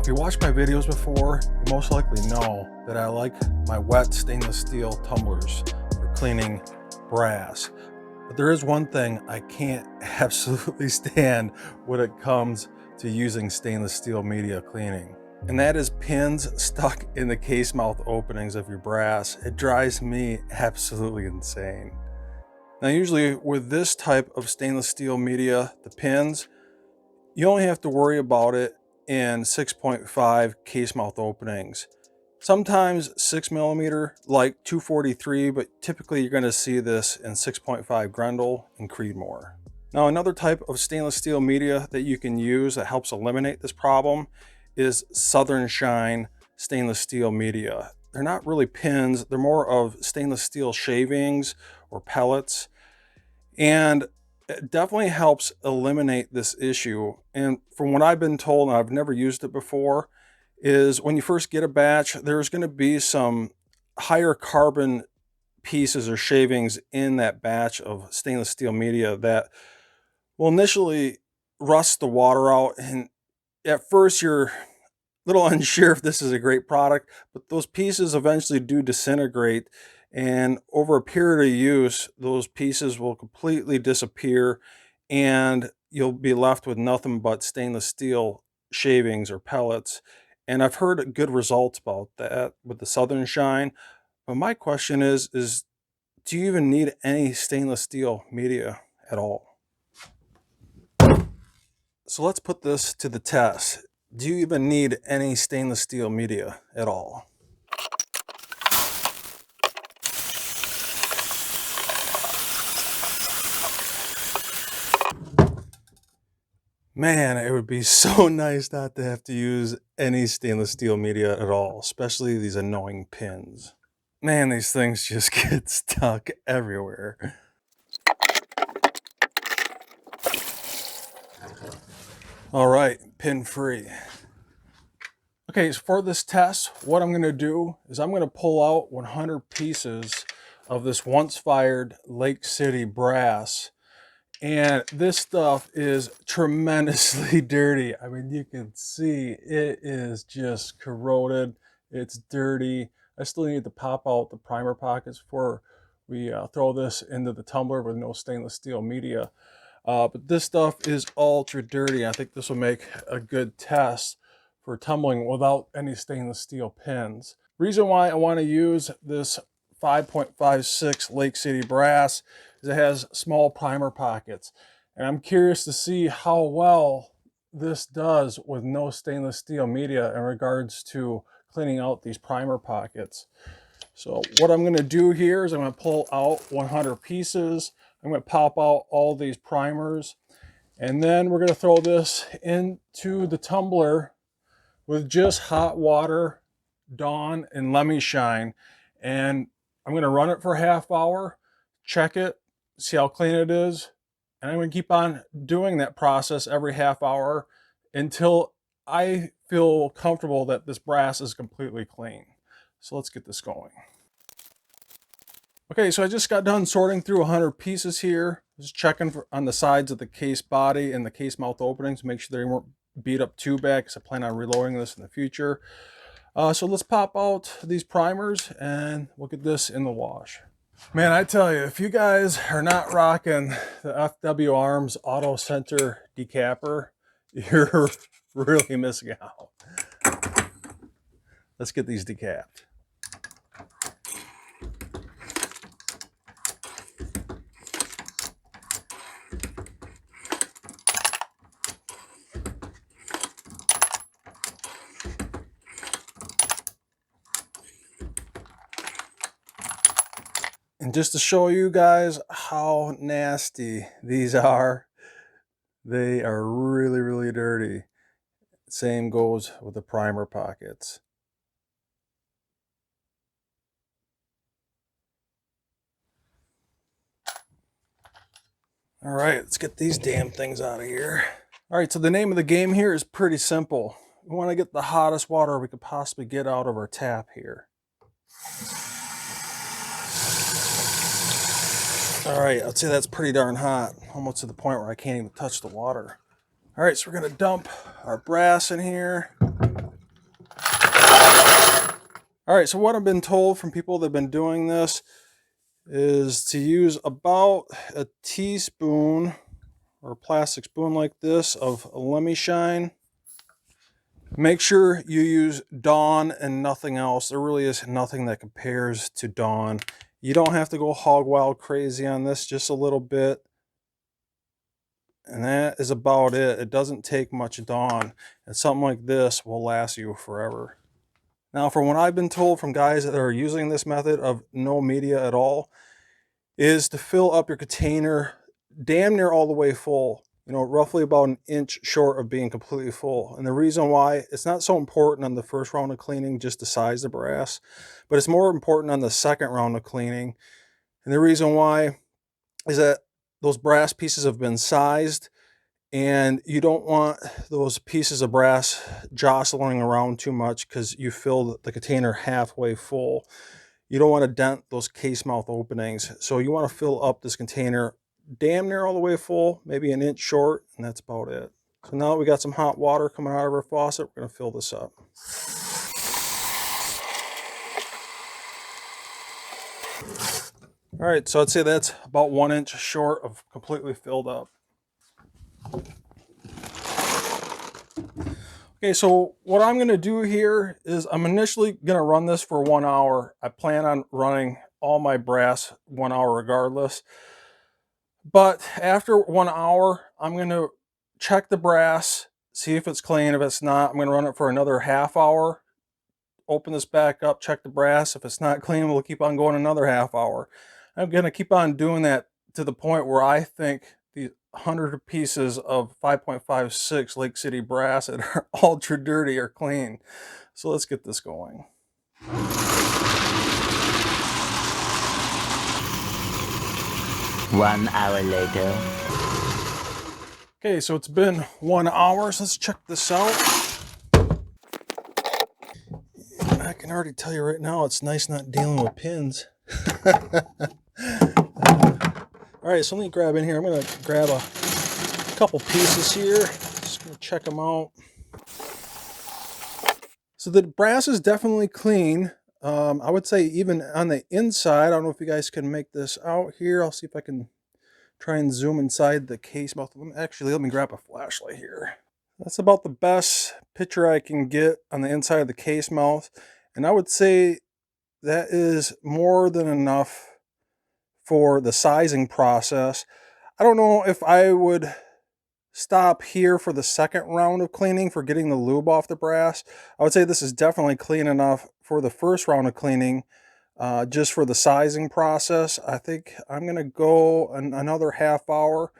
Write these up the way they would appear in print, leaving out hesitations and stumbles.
if you watched my videos before, you most likely know that I like my wet stainless steel tumblers for cleaning brass. But there is one thing I can't absolutely stand when it comes to using stainless steel media cleaning. And that is pins stuck in the case mouth openings of your brass. It drives me absolutely insane. Now usually with this type of stainless steel media, the pins, you only have to worry about it in 6.5 case mouth openings. Sometimes 6mm like 243, but typically you're going to see this in 6.5 Grendel and Creedmoor. Now another type of stainless steel media that you can use that helps eliminate this problem is Southern Shine stainless steel media. They're not really pins, they're more of stainless steel shavings or pellets, and it definitely helps eliminate this issue. And from what I've been told, and I've never used it before, is when you first get a batch, there's going to be some higher carbon pieces or shavings in that batch of stainless steel media that will initially rust the water out. And at first you're a little unsure if this is a great product, but those pieces eventually do disintegrate, and over a period of use those pieces will completely disappear and you'll be left with nothing but stainless steel shavings or pellets. And I've heard good results about that with the Southern Shine. But my question is do you even need any stainless steel media at all? So let's put this to the test. Do you even need any stainless steel media at all? Man, it would be so nice not to have to use any stainless steel media at all, especially these annoying pins. Man, these things just get stuck everywhere. All right, pin free. Okay, so for this test, what I'm going to do is I'm going to pull out 100 pieces of this once fired Lake City brass. And this stuff is tremendously dirty. I mean, you can see it is just corroded. It's dirty. I still need to pop out the primer pockets before we throw this into the tumbler with no stainless steel media. But this stuff is ultra dirty. I think this will make a good test for tumbling without any stainless steel pins. Reason why I want to use this 5.56 Lake City brass is it has small primer pockets. And I'm curious to see how well this does with no stainless steel media in regards to cleaning out these primer pockets. So what I'm going to do here is I'm going to pull out 100 pieces. I'm going to pop out all these primers. And then we're going to throw this into the tumbler with just hot water, Dawn, and Lemmy Shine. And I'm going to run it for a half hour, check it, see how clean it is. And I'm going to keep on doing that process every half hour until I feel comfortable that this brass is completely clean. So let's get this going. Okay, so I just got done sorting through 100 pieces here. Just checking on the sides of the case body and the case mouth openings, make sure they weren't beat up too bad because I plan on reloading this in the future. So let's pop out these primers and we'll get this in the wash. Man, I tell you, if you guys are not rocking the FW Arms Auto Center decapper, you're really missing out. Let's get these decapped. And just to show you guys how nasty these are, they are really, really dirty. Same goes with the primer pockets. All right, let's get these damn things out of here. All right, so the name of the game here is pretty simple. We want to get the hottest water we could possibly get out of our tap here. All right, I'd say that's pretty darn hot, almost to the point where I can't even touch the water. All right, so we're gonna dump our brass in here. All right, so what I've been told from people that have been doing this is to use about a teaspoon or a plastic spoon like this of Lemmy Shine. Make sure you use Dawn and nothing else. There really is nothing that compares to Dawn. You don't have to go hog wild crazy on this, just a little bit. And that is about it. It doesn't take much Dawn. And something like this will last you forever. Now, from what I've been told from guys that are using this method of no media at all, is to fill up your container damn near all the way full. You know, roughly about an inch short of being completely full. And the reason why, it's not so important on the first round of cleaning just to size the brass, but it's more important on the second round of cleaning. And the reason why is that those brass pieces have been sized, and you don't want those pieces of brass jostling around too much because you fill the container halfway full. You don't want to dent those case mouth openings. So you want to fill up this container damn near all the way full, maybe an inch short, and that's about it. So now that we got some hot water coming out of our faucet, we're going to fill this up. All right, so I'd say that's about 1 inch short of completely filled up. Okay, so what I'm going to do here is I'm initially going to run this for 1 hour. I plan on running all my brass 1 hour regardless. But after 1 hour, I'm going to check the brass, see if it's clean. If it's not, I'm going to run it for another half hour. Open this back up, check the brass. If it's not clean, we'll keep on going another half hour. I'm going to keep on doing that to the point where I think the 100 pieces of 5.56 Lake City brass that are ultra dirty are clean. So let's get this going. 1 hour later. Okay, so it's been 1 hour, so let's check this out. I can already tell you right now, it's nice not dealing with pins. All right, so let me grab in here. I'm gonna grab a couple pieces here. Just gonna check them out. So the brass is definitely clean. I would say even on the inside, I don't know if you guys can make this out here. I'll see if I can try and zoom inside the case mouth. Actually, let me grab a flashlight here. That's about the best picture I can get on the inside of the case mouth. And I would say that is more than enough for the sizing process. I don't know if I would stop here for the second round of cleaning for getting the lube off the brass. I would say this is definitely clean enough for the first round of cleaning. Just for the sizing process, I think I'm going to go another half hour,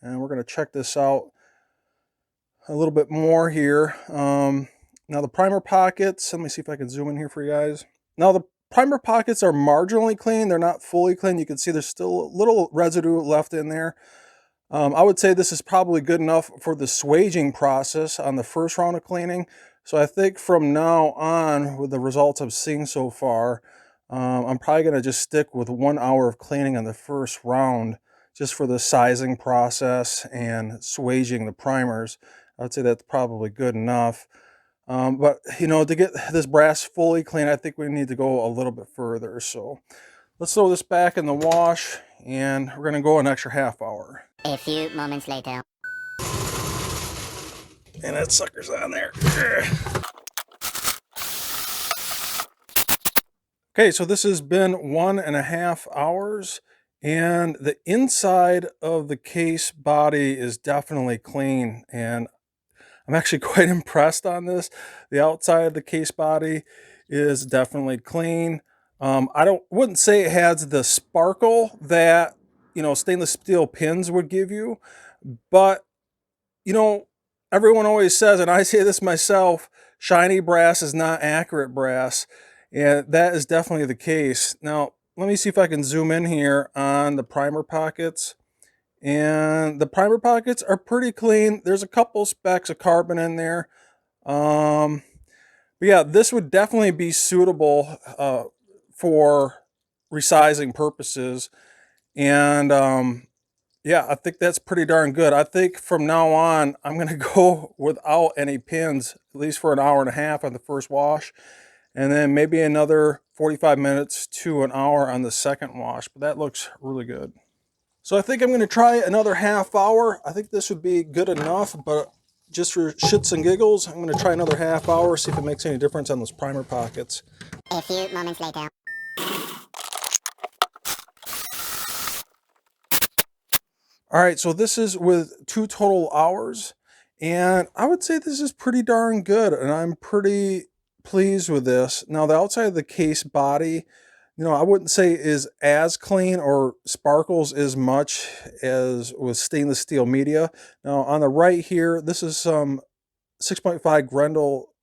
and we're going to check this out a little bit more here. Now the primer pockets, let me see if I can zoom in here for you guys. Now the primer pockets are marginally clean. They're not fully clean. You can see there's still a little residue left in there. I would say this is probably good enough for the swaging process on the first round of cleaning. So I think from now on, with the results I've seen so far, I'm probably going to just stick with 1 hour of cleaning on the first round, just for the sizing process and swaging the primers. I would say that's probably good enough. But, you know, to get this brass fully clean, I think we need to go a little bit further. So let's throw this back in the wash, and we're going to go an extra half hour. A few moments later. And that sucker's on there. Okay, so this has been 1.5 hours, and the inside of the case body is definitely clean, and I'm actually quite impressed on this. The outside of the case body is definitely clean. I wouldn't say it has the sparkle that, you know, stainless steel pins would give you, but, you know, everyone always says, and I say this myself, shiny brass is not accurate brass. And that is definitely the case. Now, let me see if I can zoom in here on the primer pockets. And the primer pockets are pretty clean. There's a couple specks of carbon in there. But yeah, this would definitely be suitable for resizing purposes. And yeah, I think that's pretty darn good. I think from now on, I'm going to go without any pins, at least for 1.5 hours on the first wash. and then maybe another 45 minutes to an hour on the second wash, but that looks really good. So I think I'm going to try another half hour. I think this would be good enough, but just for shits and giggles, I'm going to try another half hour, see if it makes any difference on those primer pockets. A few moments later. All right, so this is with 2 total hours, and I would say this is pretty darn good, and I'm pretty pleased with this. Now, the outside of the case body, I wouldn't say is as clean or sparkles as much as with stainless steel media. Now, on the right here, this is some 6.5 Grendel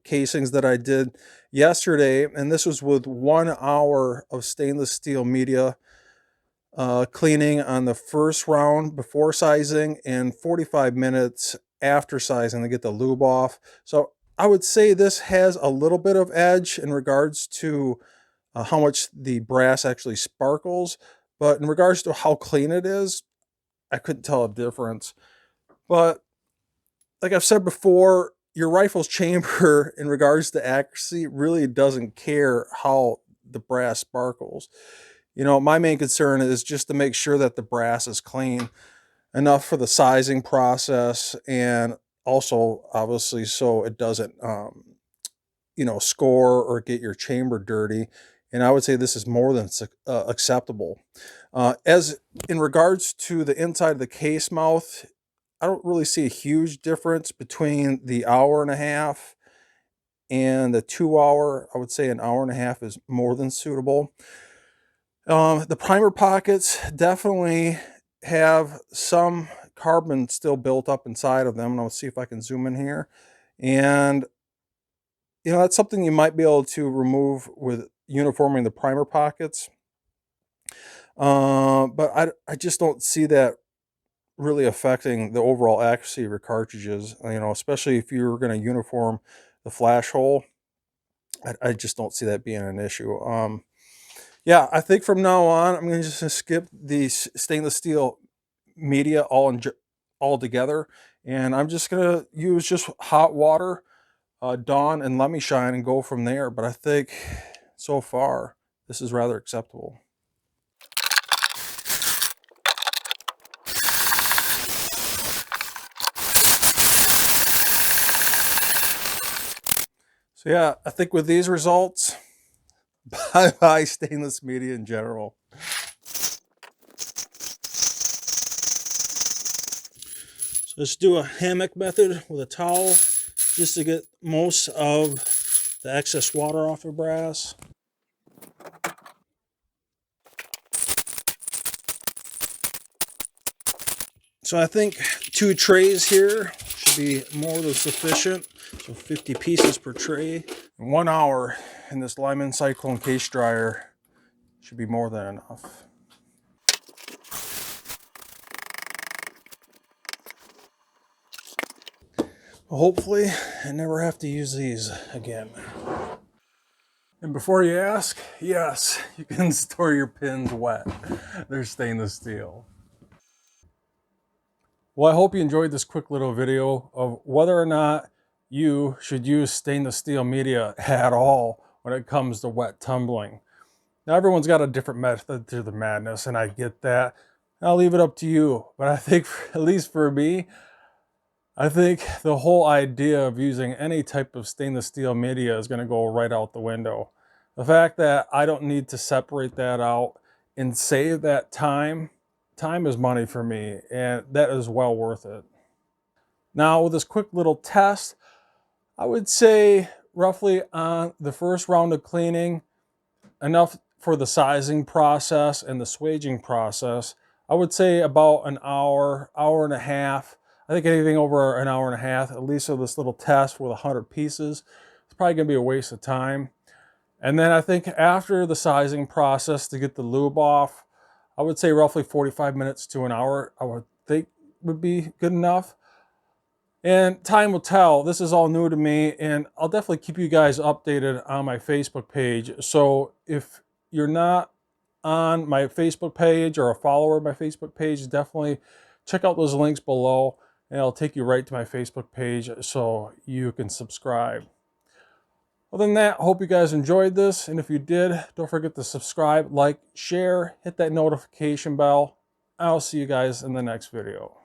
casings that I did yesterday, and this was with 1 hour of stainless steel media cleaning on the first round before sizing and 45 minutes after sizing to get the lube off. So I would say this has a little bit of edge in regards to how much the brass actually sparkles, but in regards to how clean it is, I couldn't tell a difference. But like I've said before, your rifle's chamber in regards to accuracy really doesn't care how the brass sparkles. My main concern is just to make sure that the brass is clean enough for the sizing process, and also obviously so it doesn't score or get your chamber dirty. And I would say this is more than acceptable. As in regards to the inside of the case mouth, I don't really see a huge difference between the hour and a half and the 2 hour. I would say an hour and a half is more than suitable. The primer pockets definitely have some carbon still built up inside of them. And I'll see if I can zoom in here. And, that's something you might be able to remove with uniforming the primer pockets. But I just don't see that really affecting the overall accuracy of your cartridges, especially if you're going to uniform the flash hole. I just don't see that being an issue. Yeah, I think from now on, I'm going to just skip the stainless steel media all together, and I'm just going to use just hot water, Dawn, and Let Me Shine, and go from there. But I think so far, this is rather acceptable. So yeah, I think with these results, bye-bye stainless media in general. So let's do a hammock method with a towel just to get most of the excess water off your brass. So I think 2 trays here should be more than sufficient. So 50 pieces per tray. 1 hour in this Lyman Cyclone case dryer should be more than enough. Hopefully, I never have to use these again. And before you ask, yes, you can store your pins wet. They're stainless steel. Well, I hope you enjoyed this quick little video of whether or not you should use stainless steel media at all when it comes to wet tumbling. Now, everyone's got a different method to the madness, and I get that. I'll leave it up to you. But I think, at least for me, I think the whole idea of using any type of stainless steel media is going to go right out the window. The fact that I don't need to separate that out and save that time is money for me, and that is well worth it. Now, with this quick little test, I would say roughly on the first round of cleaning, enough for the sizing process and the swaging process. I would say about an hour, hour and a half. I think anything over an hour and a half, at least for this little test with 100 pieces, it's probably going to be a waste of time. And then I think after the sizing process to get the lube off, I would say roughly 45 minutes to an hour, I would think would be good enough. And time will tell. This is all new to me, and I'll definitely keep you guys updated on my Facebook page. So if you're not on my Facebook page or a follower of my Facebook page, definitely check out those links below, and it'll take you right to my Facebook page so you can subscribe. Other than that, hope you guys enjoyed this. And if you did, don't forget to subscribe, like, share, hit that notification bell. I'll see you guys in the next video.